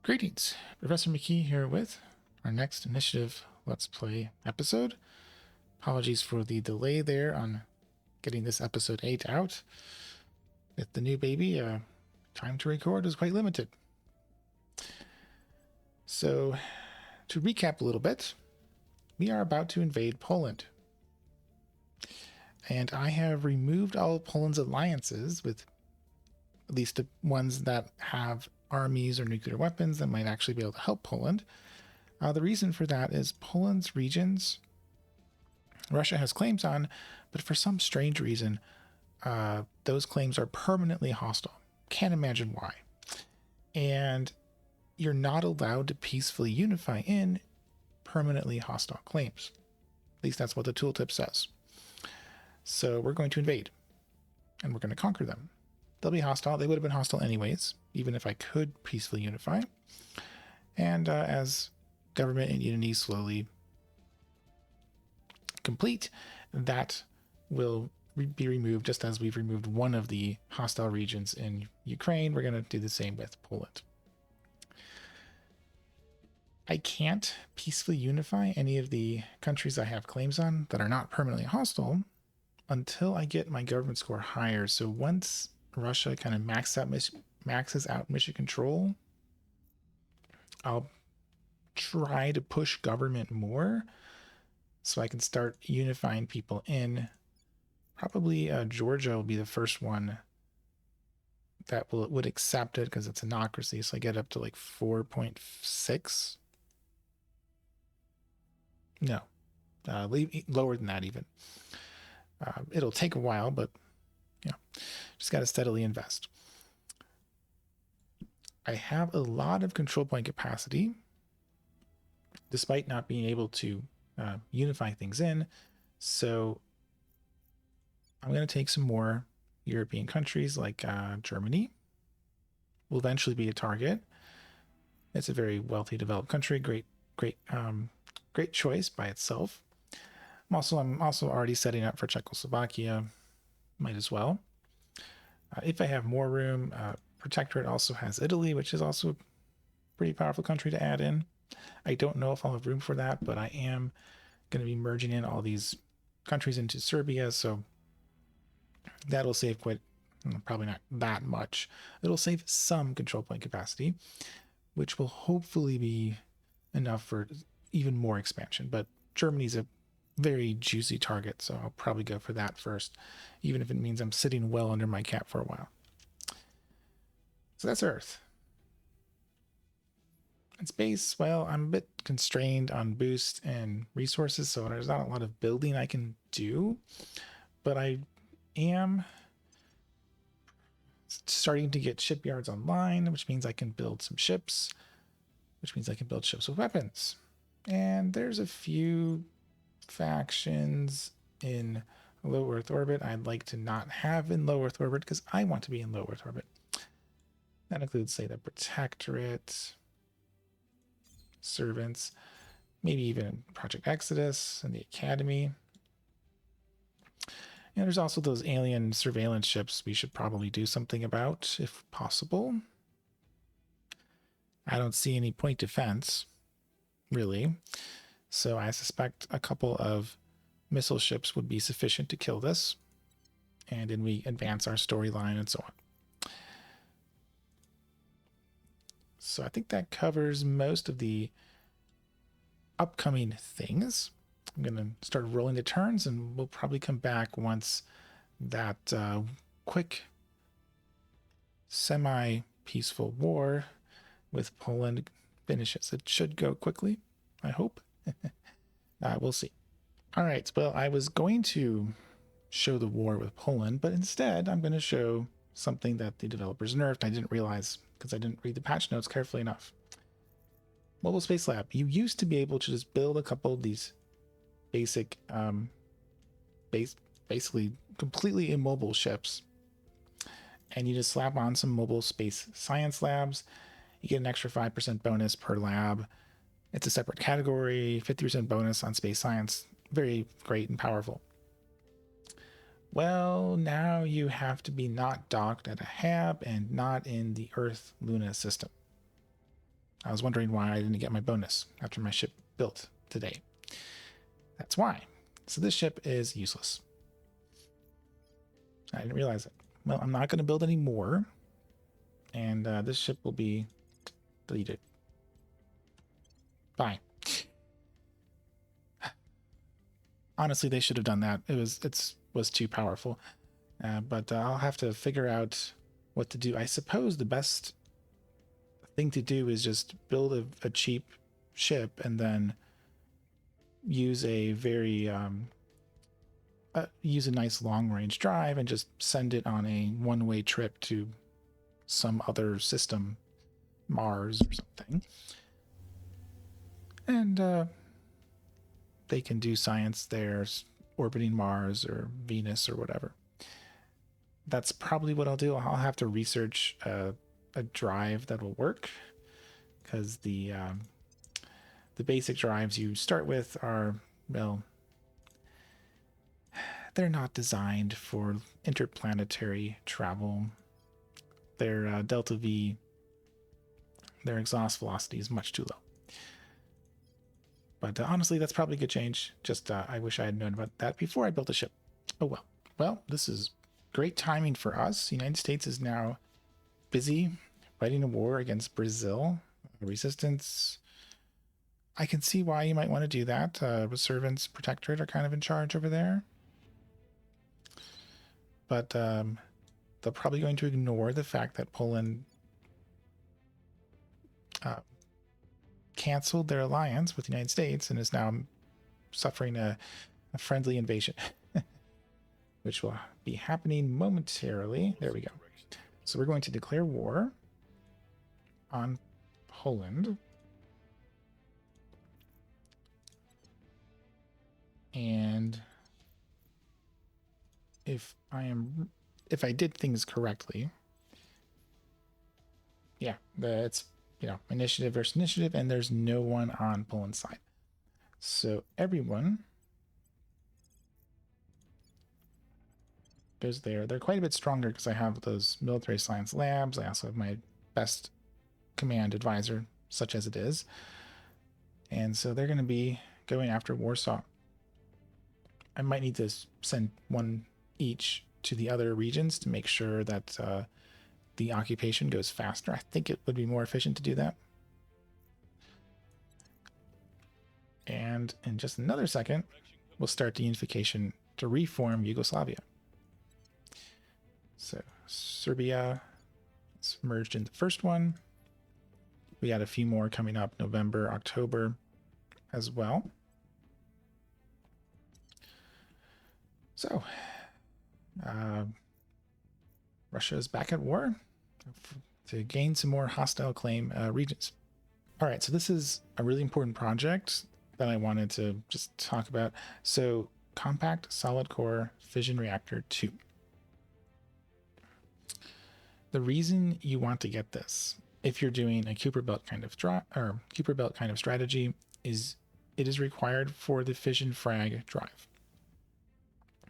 Greetings, Professor McKee here with our next initiative Let's Play episode. Apologies for the delay there on getting this episode 8 out. With the new baby, time to record is quite limited. So, to recap a little bit, we are about to invade Poland. And I have removed all of Poland's alliances with at least the ones that have armies or nuclear weapons that might actually be able to help Poland. The reason for that is Poland's regions, Russia has claims on, but for some strange reason, those claims are permanently hostile. Can't imagine why. And you're not allowed to peacefully unify in permanently hostile claims. At least that's what the tooltip says. So we're going to invade, and we're going to conquer them. They'll be hostile. They would have been hostile anyways, even if I could peacefully unify. And as government and unity slowly complete, that will be removed, just as we've removed one of the hostile regions in Ukraine. We're going to do the same with Poland. I can't peacefully unify any of the countries I have claims on that are not permanently hostile until I get my government score higher. So once Russia kind of maxes out mission control, I'll try to push government more so I can start unifying people in. Probably Georgia will be the first one that would accept it because it's an ocracy. So I get up to like 4.6. No, lower than that even. It'll take a while, but just got to steadily invest. I have a lot of control point capacity, despite not being able to unify things in. So I'm going to take some more European countries like Germany. Will eventually be a target. It's a very wealthy, developed country. Great choice by itself. I'm also already setting up for Czechoslovakia. Might as well. If I have more room, Protectorate also has Italy, which is also a pretty powerful country to add in. I don't know if I'll have room for that, but I am going to be merging in all these countries into Serbia, so that'll save probably not that much. It'll save some control point capacity, which will hopefully be enough for even more expansion. But Germany's a very juicy target, so I'll probably go for that first, even if it means I'm sitting well under my cap for a while. So that's Earth. And space, well, I'm a bit constrained on boost and resources, so there's not a lot of building I can do, but I am starting to get shipyards online, which means I can build some ships, which means I can build ships with weapons. And there's a few factions in low Earth orbit I'd like to not have in low Earth orbit because I want to be in low Earth orbit. That includes, say, the Protectorate, Servants, maybe even Project Exodus and the Academy. And there's also those alien surveillance ships we should probably do something about if possible. I don't see any point defense, really. So I suspect a couple of missile ships would be sufficient to kill this. And then we advance our storyline and so on. So I think that covers most of the upcoming things. I'm going to start rolling the turns, and we'll probably come back once that quick semi-peaceful war with Poland finishes. It should go quickly, I hope. We'll see. All right, well, I was going to show the war with Poland, but instead I'm going to show something that the developers nerfed. I didn't realize because I didn't read the patch notes carefully enough. Mobile Space Lab. You used to be able to just build a couple of these basic, basically completely immobile ships, and you just slap on some mobile space science labs. You get an extra 5% bonus per lab. It's a separate category, 50% bonus on space science. Very great and powerful. Well, now you have to be not docked at a hab and not in the Earth Luna system. I was wondering why I didn't get my bonus after my ship built today. That's why. So this ship is useless. I didn't realize it. Well, I'm not going to build any more. And this ship will be deleted. Bye. Honestly, they should have done that. It was too powerful. But I'll have to figure out what to do. I suppose the best thing to do is just build a cheap ship and then use a very use a nice long range drive and just send it on a one-way trip to some other system, Mars or something, and they can do science there, orbiting Mars or Venus or whatever. That's probably what I'll do. I'll have to research a drive that will work, because the basic drives you start with are, well, they're not designed for interplanetary travel. Their delta V, their exhaust velocity is much too low. But honestly, that's probably a good change. Just I wish I had known about that before I built a ship. Oh well. Well, this is great timing for us. The United States is now busy fighting a war against Brazil. Resistance. I can see why you might want to do that. Servants Protectorate are kind of in charge over there. But they're probably going to ignore the fact that Poland canceled their alliance with the United States and is now suffering a friendly invasion, which will be happening momentarily. There we go. So we're going to declare war on Poland. And if I did things correctly, yeah, it's, initiative versus initiative, and there's no one on Poland's side. So everyone goes there. They're quite a bit stronger because I have those military science labs. I also have my best command advisor, such as it is. And so they're going to be going after Warsaw. I might need to send one each to the other regions to make sure that the occupation goes faster. I think it would be more efficient to do that. And in just another second, we'll start the unification to reform Yugoslavia. So Serbia is merged in the first one. We got a few more coming up, November, October as well. So Russia is back at war to gain some more hostile claim regions. All right, so this is a really important project that I wanted to just talk about. So Compact Solid Core Fission Reactor 2. The reason you want to get this, if you're doing a Kuiper Belt kind of strategy, is it is required for the fission frag drive.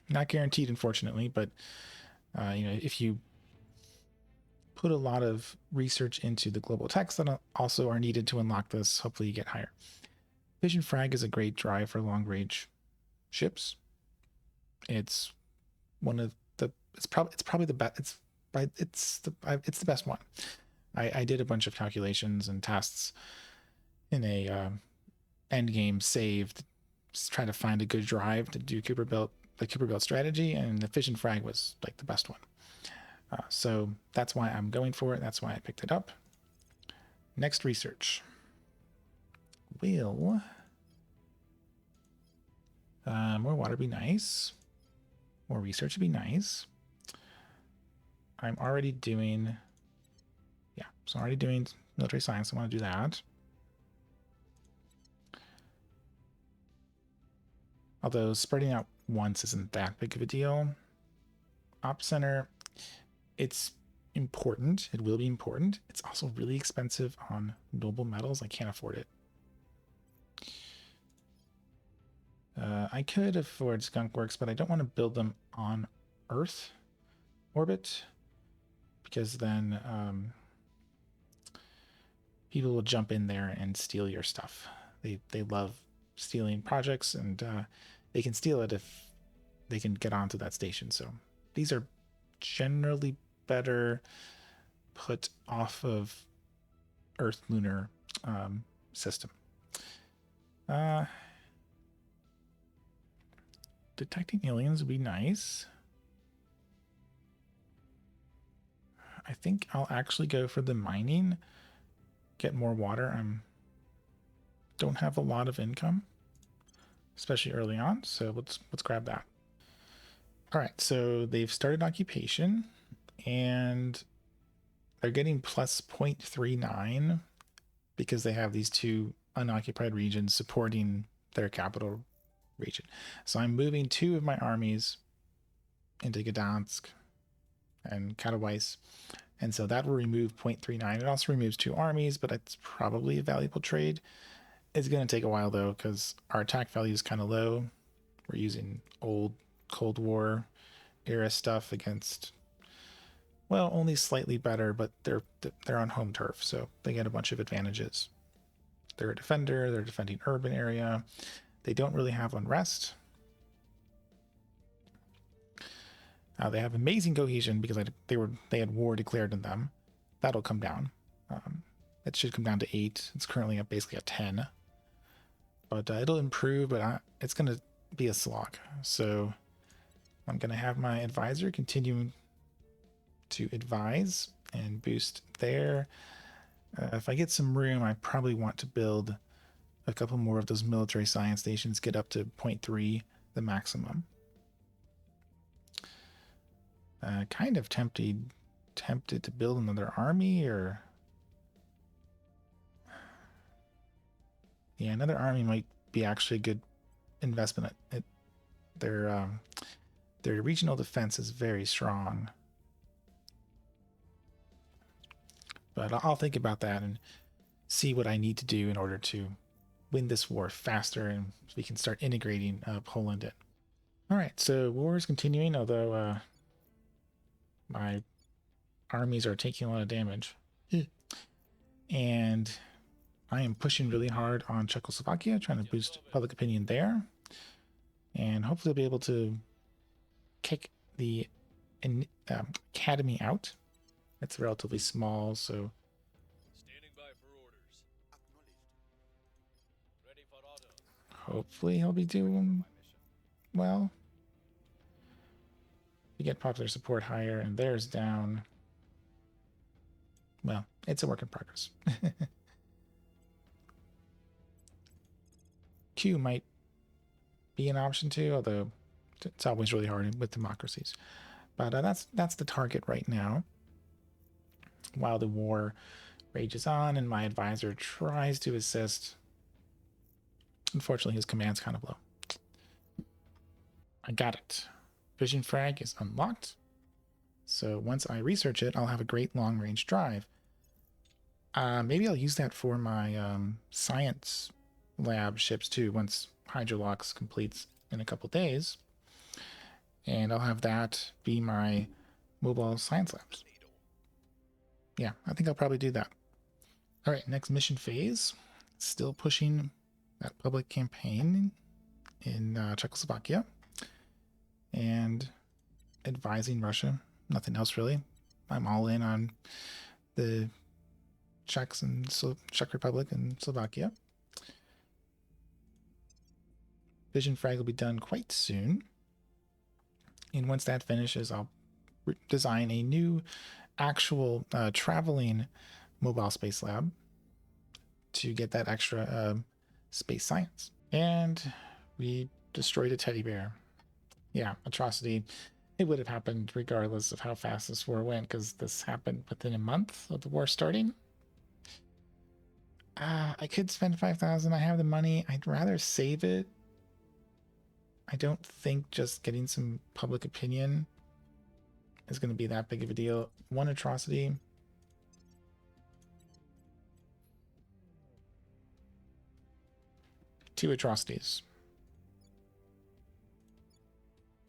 Not guaranteed, unfortunately, but if you put a lot of research into the global techs that also are needed to unlock this, hopefully you get higher. Fission frag is a great drive for long range ships. It's one of the it's probably the best. It's the best one. I did a bunch of calculations and tests in a end game saved, trying to find a good drive to do the Kuiper Belt strategy, and the fission frag was like the best one. So that's why I'm going for it. That's why I picked it up. Next research. Will more water be nice? More research would be nice. I'm already doing, so I'm already doing military science. I want to do that. Although spreading out once isn't that big of a deal. Op Center, it's important. It will be important. It's also really expensive on noble metals. I can't afford it. I could afford Skunk Works, but I don't want to build them on Earth orbit, because then people will jump in there and steal your stuff. They love stealing projects, and they can steal it if they can get onto that station. So these are generally better put off of Earth lunar system. Detecting aliens would be nice. I think I'll actually go for the mining, get more water. Don't have a lot of income, especially early on, so let's grab that. All right, so they've started occupation, and they're getting plus 0.39 because they have these two unoccupied regions supporting their capital region. So I'm moving 2 of my armies into Gdansk and Katowice, and so that will remove 0.39. It also removes 2 armies, but it's probably a valuable trade. It's going to take a while though, because our attack value is kind of low. We're using old Cold War era stuff against, well, only slightly better, but they're on home turf, so they get a bunch of advantages. They're a defender, they're defending urban area. They don't really have unrest. They have amazing cohesion because they had war declared in them. That'll come down. It should come down to 8. It's currently at basically a 10. But it'll improve, but it's going to be a slog. So I'm going to have my advisor continue to advise and boost there. If I get some room, I probably want to build a couple more of those military science stations, get up to 0.3, the maximum. Kind of tempted to build another army, or yeah, another army might be actually a good investment. Their regional defense is very strong, but I'll think about that and see what I need to do in order to win this war faster, and we can start integrating Poland in. All right, so war is continuing, although my armies are taking a lot of damage. And I am pushing really hard on Czechoslovakia, trying to boost public opinion there. And hopefully I'll be able to kick the academy out. It's relatively small, so... Standing by for orders. Ready for auto. Hopefully he'll be doing well. You get popular support higher, and theirs down. Well, it's a work in progress. Q might be an option too, although it's always really hard with democracies. But that's the target right now. While the war rages on and my advisor tries to assist, unfortunately his command's kind of low. I got it. Vision frag is unlocked. So once I research it, I'll have a great long-range drive. Maybe I'll use that for my science lab ships too, once Hydrolox completes in a couple days. And I'll have that be my mobile science labs. Yeah, I think I'll probably do that. All right, next mission phase. Still pushing that public campaign in Czechoslovakia. And advising Russia. Nothing else really. I'm all in on the Czechs and Czech Republic and Slovakia. Vision frag will be done quite soon. And once that finishes, I'll design a new actual traveling mobile space lab to get that extra space science. And we destroyed a teddy bear. Yeah, atrocity. It would have happened regardless of how fast this war went, because this happened within a month of the war starting. I could spend 5,000. I have the money. I'd rather save it. I don't think just getting some public opinion is going to be that big of a deal. 1 atrocity. Two atrocities.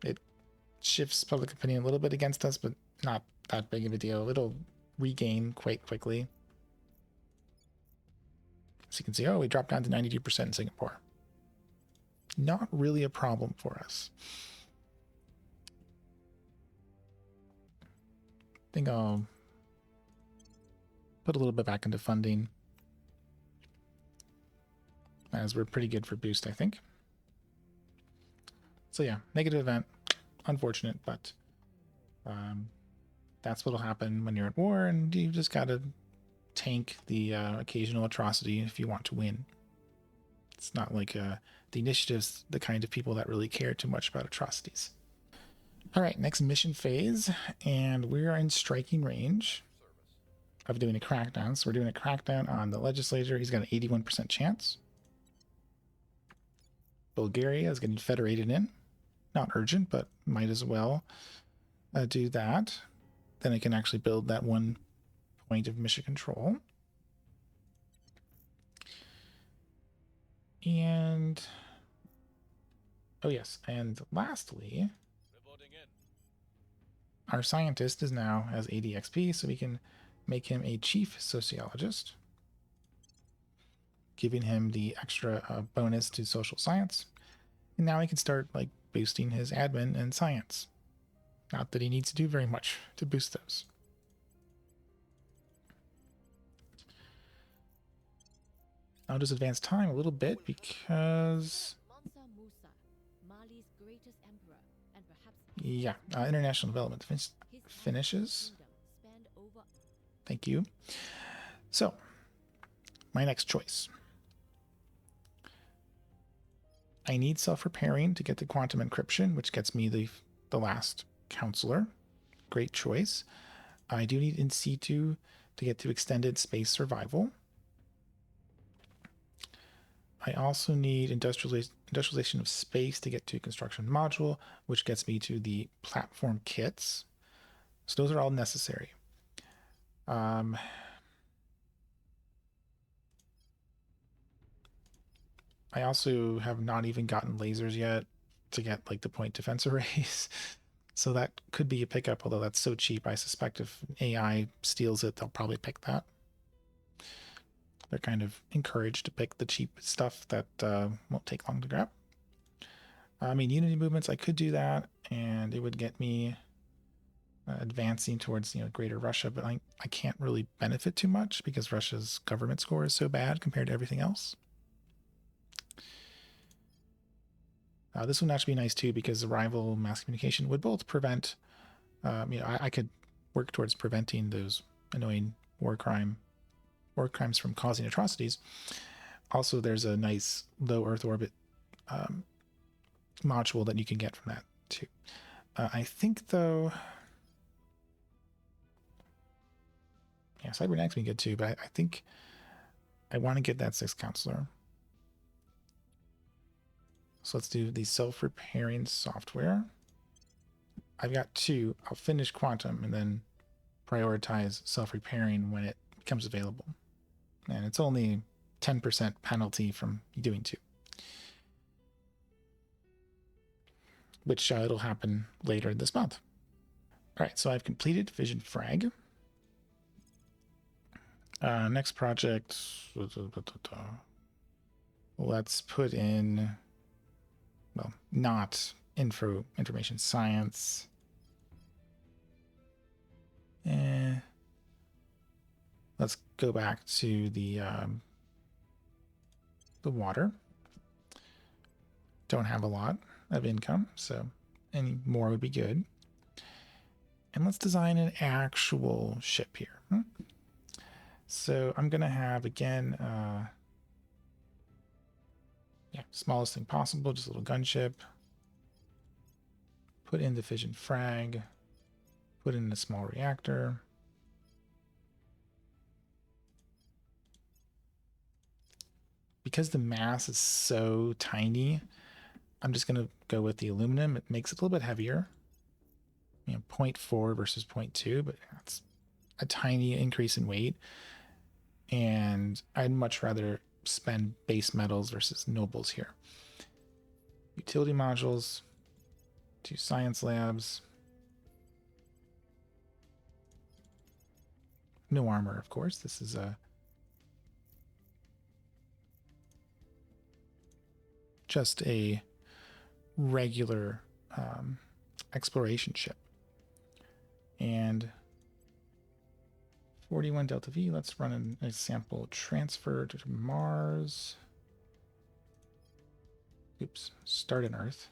It shifts public opinion a little bit against us, but not that big of a deal. It'll regain quite quickly. So you can see, oh, we dropped down to 92% in Singapore. Not really a problem for us. I think I'll put a little bit back into funding, as we're pretty good for boost, I think. So yeah, negative event, unfortunate, but that's what'll happen when you're at war, and you just gotta tank the occasional atrocity if you want to win. It's not like the initiative's the kind of people that really care too much about atrocities. All right, next mission phase, and we're in striking range of doing a crackdown. So we're doing a crackdown on the legislature. He's got an 81% chance. Bulgaria is getting federated in. Not urgent, but might as well do that. Then I can actually build that 1 point of mission control. And oh yes, and lastly, our scientist is now has 80 XP, so we can make him a chief sociologist, giving him the extra bonus to social science. And now he can start like boosting his admin and science. Not that he needs to do very much to boost those. I'll just advance time a little bit because yeah, international development finishes. Thank you. So, my next choice. I need self-repairing to get the quantum encryption, which gets me the last counselor. Great choice. I do need in situ to get to extended space survival. I also need industrialization of space to get to construction module, which gets me to the platform kits. So those are all necessary. I also have not even gotten lasers yet to get like the point defense arrays. So that could be a pickup, although that's so cheap. I suspect if AI steals it, they'll probably pick that. They're kind of encouraged to pick the cheap stuff that won't take long to grab. I mean, unity movements, I could do that, and it would get me advancing towards Greater Russia, but I can't really benefit too much because Russia's government score is so bad compared to everything else. This one actually be nice too because the rival mass communication would both prevent. I could work towards preventing those annoying war crimes from causing atrocities. Also, there's a nice low Earth orbit module that you can get from that too. I think though, yeah, cybernetics would be good too, but I think I want to get that 6th counselor. So let's do the self-repairing software. I've got 2. I'll finish quantum and then prioritize self-repairing when it becomes available. And it's only 10% penalty from doing 2. Which it'll happen later this month. All right, so I've completed Vision Frag. Next project, let's put in, well, not information science. Let's go back to the water. Don't have a lot of income, so any more would be good. And let's design an actual ship here. So I'm going to have, again, smallest thing possible, just a little gunship. Put in the fission frag. Put in a small reactor. Because the mass is so tiny, I'm just going to go with the aluminum. It makes it a little bit heavier. 0.4 versus 0.2, but that's a tiny increase in weight. And I'd much rather spend base metals versus nobles here. Utility modules, 2 science labs. No armor, of course. This is a just a regular exploration ship. And 41 Delta V, let's run an example transfer to Mars. Oops, start in Earth.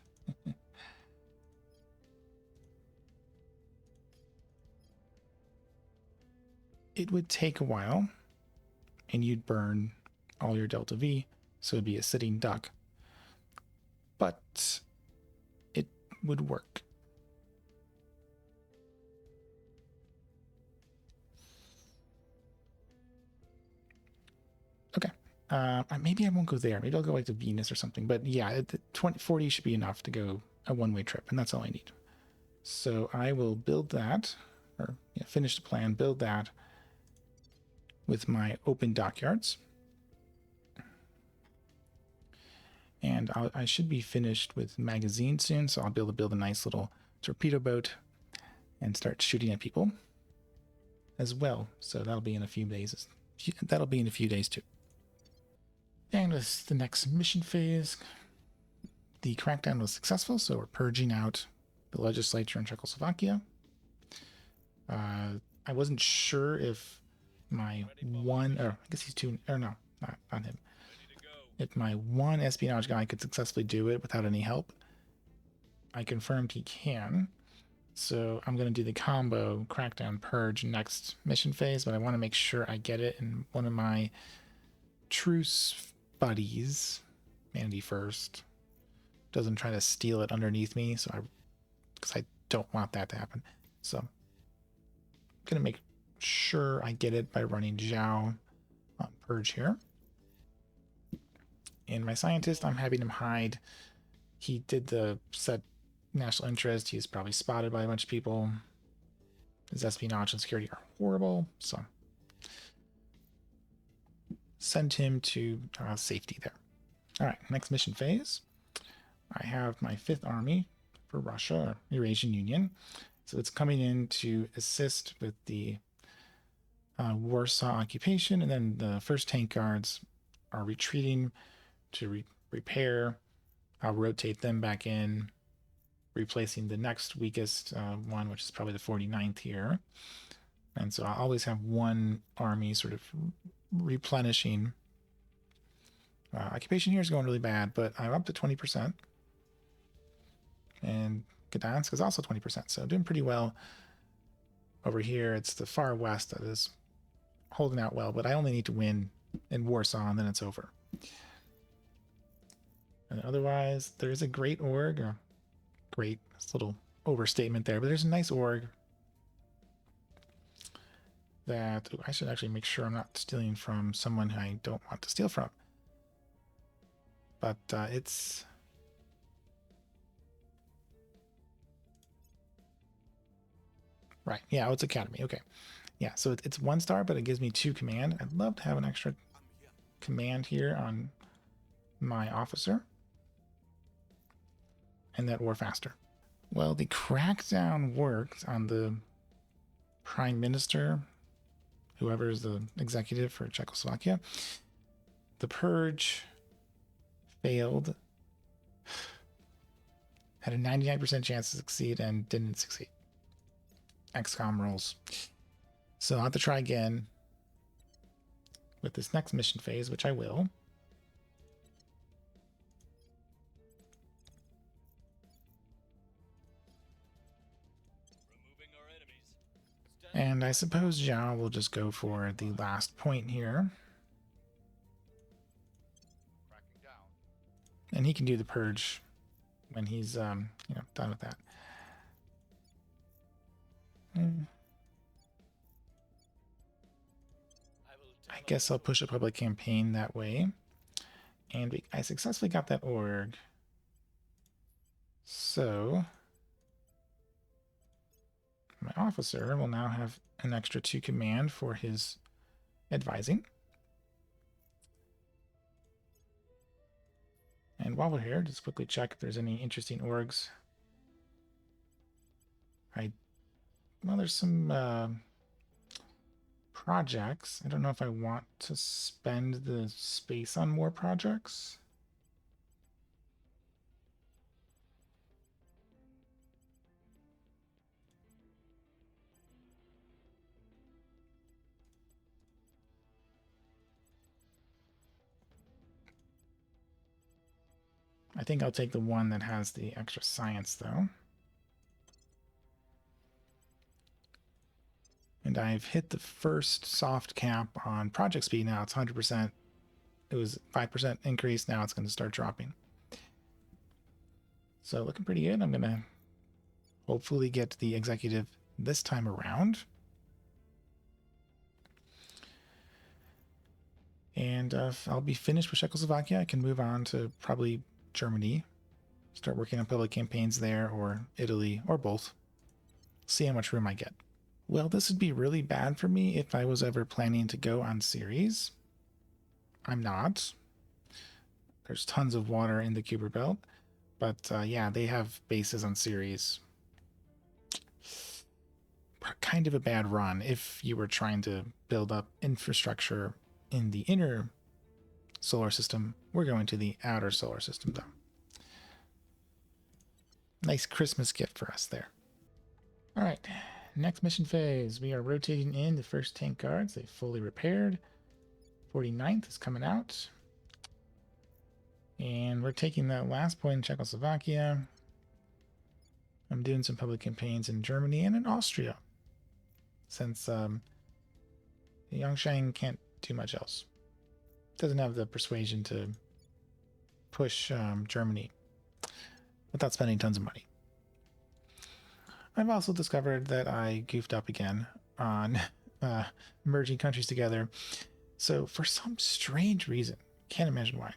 It would take a while, and you'd burn all your Delta V, so it'd be a sitting duck. But it would work. Okay. Maybe I won't go there. Maybe I'll go like to Venus or something. But yeah, 40 should be enough to go a one-way trip, and that's all I need. So I will build that, or finish the plan, build that with my open dockyards. And I should be finished with magazine soon, so I'll be able to build a nice little torpedo boat and start shooting at people as well. So that'll be in a few days. That'll be in a few days too. And with the next mission phase, the crackdown was successful, so we're purging out the legislature in Czechoslovakia. I wasn't sure if my one, or I guess he's two, or no, not him. If my one espionage guy could successfully do it without any help. I confirmed he can. So I'm going to do the combo crackdown purge next mission phase, but I want to make sure I get it in one of my truce buddies, Mandy First, doesn't try to steal it underneath me, because I don't want that to happen. So I'm going to make sure I get it by running Zhao on purge here. And my scientist, I'm having him hide. He did the set national interest. He's probably spotted by a bunch of people. His espionage and security are horrible, so send him to safety there. All right, next mission phase. I have my 5th Army for Russia, or Eurasian Union. So it's coming in to assist with the Warsaw occupation, and then the 1st Tank Guards are retreating to repair. I'll rotate them back in, replacing the next weakest one, which is probably the 49th here. And so I'll always have one army sort of replenishing. Occupation here is going really bad, but I'm up to 20%. And Gdansk is also 20%, so doing pretty well. Over here, it's the far west that is holding out well, but I only need to win in Warsaw, and then it's over. And otherwise, there's a great org, or great, it's a little overstatement there, but there's a nice org that I should actually make sure I'm not stealing from someone who I don't want to steal from. But it's right. Yeah, it's Academy. Okay. Yeah, so it's 1 star, but it gives me 2 command. I'd love to have an extra command here on my officer. And that war faster. Well, the crackdown worked on the prime minister, whoever is the executive for Czechoslovakia. The purge failed, had a 99% chance to succeed, and didn't succeed. XCOM rules. So I'll have to try again with this next mission phase, which I will. And I suppose Zhao will just go for the last point here. And he can do the purge when he's done with that. I guess I'll push a public campaign that way. And I successfully got that org. So my officer will now have an extra 2 command for his advising. And while we're here, just quickly check if there's any interesting orgs. Well, there's some projects. I don't know if I want to spend the space on more projects. I think I'll take the one that has the extra science, though. And I've hit the first soft cap on project speed now. It's 100%. It was 5% increase. Now it's going to start dropping. So looking pretty good. I'm going to hopefully get the executive this time around. And I'll be finished with Czechoslovakia. I can move on to probably Germany. Start working on public campaigns there, or Italy, or both. See how much room I get. Well, this would be really bad for me if I was ever planning to go on series. I'm not. There's tons of water in the Kuiper Belt. But yeah, they have bases on series. Kind of a bad run if you were trying to build up infrastructure in the inner solar system. We're going to the outer solar system, though. Nice Christmas gift for us there. All right, next mission phase. We are rotating in the first tank guards. They fully repaired. 49th is coming out. And we're taking that last point in Czechoslovakia. I'm doing some public campaigns in Germany and in Austria, since Yongshang can't do much else. Doesn't have the persuasion to push Germany without spending tons of money. I've also discovered that I goofed up again on merging countries together. So for some strange reason, can't imagine why,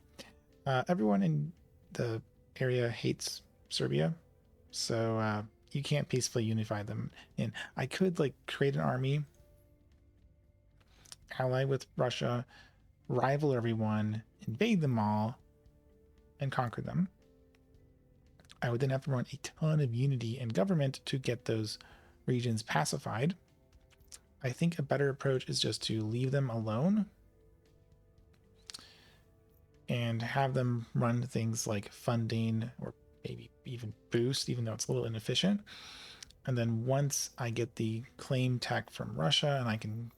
everyone in the area hates Serbia. So you can't peacefully unify them. And I could like create an army, ally with Russia, rival everyone, invade them all, and conquer them. I would then have to run a ton of unity and government to get those regions pacified. I think a better approach is just to leave them alone and have them run things like funding or maybe even boost, even though it's a little inefficient. And then once I get the claim tech from Russia and I can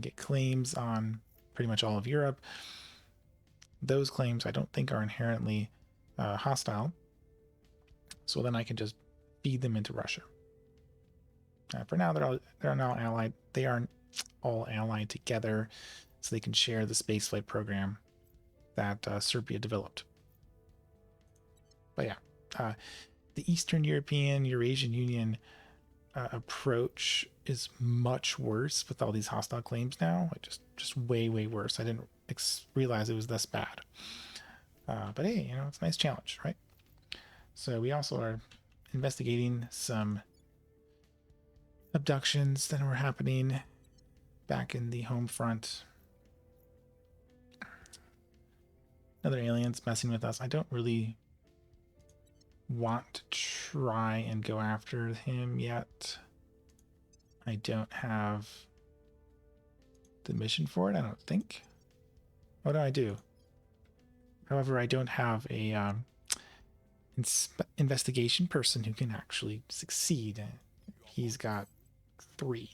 get claims on pretty much all of Europe, those claims I don't think are inherently hostile. So then I can just feed them into Russia. For now, they're now allied. They aren't all allied together, so they can share the spaceflight program that Serbia developed. But yeah, the Eastern European Eurasian Union approach is much worse with all these hostile claims now. Like just way worse. I didn't realize it was this bad. But hey, you know, it's a nice challenge, right? So we also are investigating some abductions that were happening back in the home front. Another alien's messing with us. I don't really want to try and go after him yet. I don't have the mission for it, I don't think. What do I do? However, I don't have a investigation person who can actually succeed. He's got 3.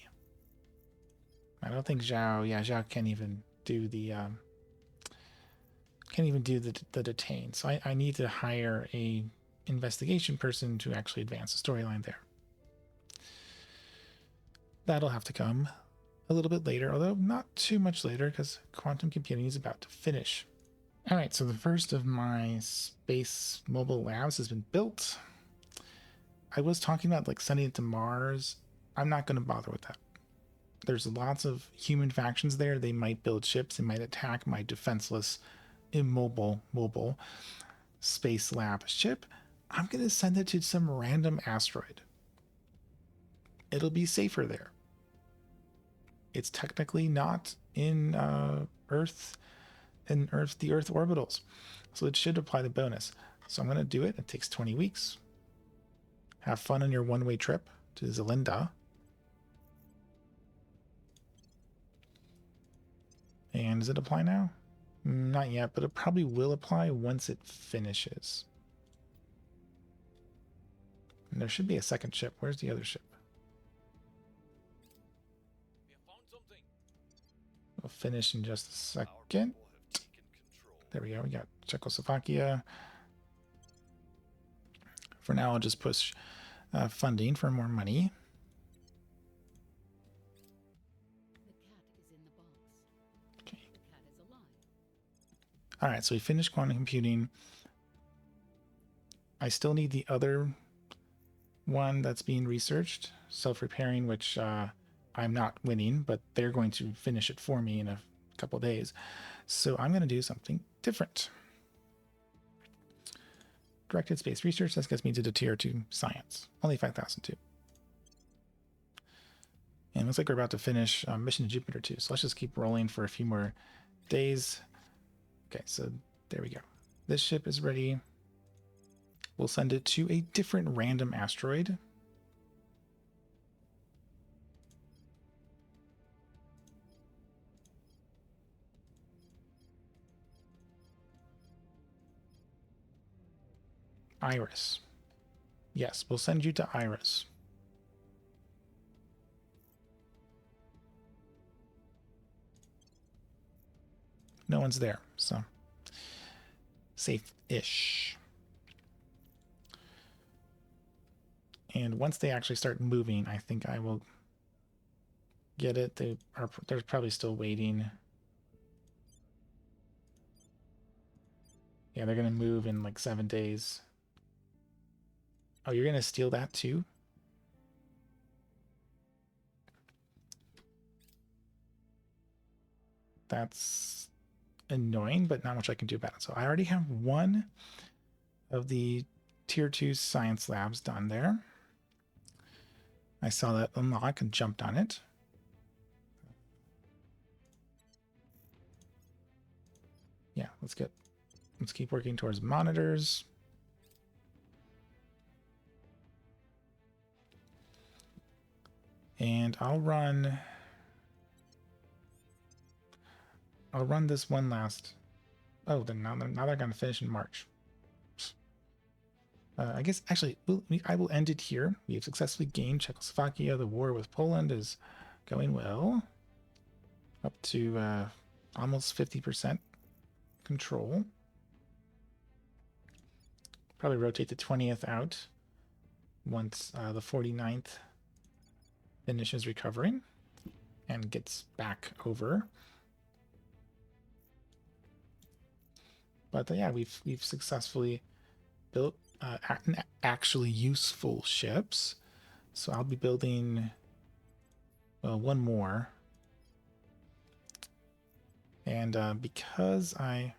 I don't think Zhao. Yeah, Zhao can't even do the detain. So I need to hire a investigation person to actually advance the storyline there. That'll have to come a little bit later, although not too much later because quantum computing is about to finish. All right, so the first of my space mobile labs has been built. I was talking about like sending it to Mars. I'm not going to bother with that. There's lots of human factions there. They might build ships. They might attack my defenseless, immobile, mobile space lab ship. I'm going to send it to some random asteroid. It'll be safer there. It's technically not in the Earth orbitals. So it should apply the bonus. So I'm going to do it. It takes 20 weeks. Have fun on your one-way trip to Zelinda. And does it apply now? Not yet, but it probably will apply once it finishes. And there should be a second ship. Where's the other ship? We have found something. We'll finish in just a second. There we go. We got Czechoslovakia. For now, I'll just push funding for more money. The cat is in the box. Okay. The cat is alive. All right, so we finished quantum computing. I still need the other one that's being researched, self-repairing, which I'm not winning, but they're going to finish it for me in a couple days. So I'm going to do something different. Directed space research, that gets me to the tier 2 science. Only 5,002. And it looks like we're about to finish mission to Jupiter too. So let's just keep rolling for a few more days. Okay, so there we go. This ship is ready. We'll send it to a different random asteroid. Iris. Yes, we'll send you to Iris. No one's there, so safe-ish. And once they actually start moving, I think I will get it. They're probably still waiting. Yeah, they're going to move in like 7 days. Oh, you're going to steal that too? That's annoying, but not much I can do about it. So I already have one of the tier 2 science labs done there. I saw that unlock and jumped on it. Yeah, let's keep working towards monitors. And I'll run this one last. Oh, then now they're going to finish in March. I guess actually I will end it here. We have successfully gained Czechoslovakia. The war with Poland is going well. Up to almost 50% control. Probably rotate the 20th out once the 49th finishes recovering and gets back over. But yeah, we've successfully built actually useful ships. So I'll be building one more. And because I'll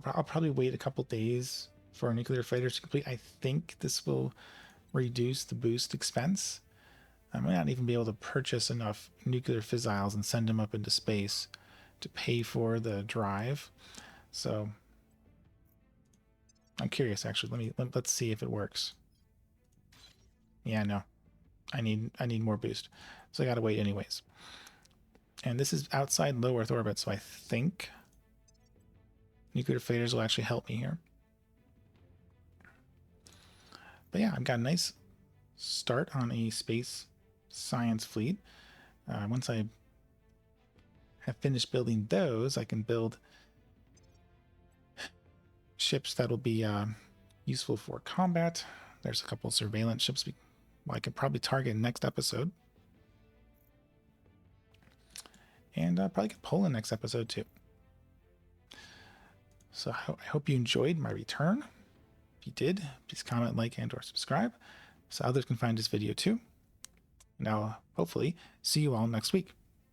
probably wait a couple days for nuclear fighters to complete. I think this will reduce the boost expense. I might not even be able to purchase enough nuclear fissiles and send them up into space to pay for the drive. So I'm curious, actually. Let's see if it works. Yeah, no. I need more boost. So I gotta wait anyways. And this is outside low Earth orbit, so I think nuclear fighters will actually help me here. But yeah, I've got a nice start on a space science fleet. Once I have finished building those, I can build ships that'll be useful for combat. There's a couple surveillance ships I could probably target next episode. And probably get Poland next episode too. So I hope you enjoyed my return. If you did, please comment, like, and or subscribe so others can find this video too. And I'll hopefully see you all next week.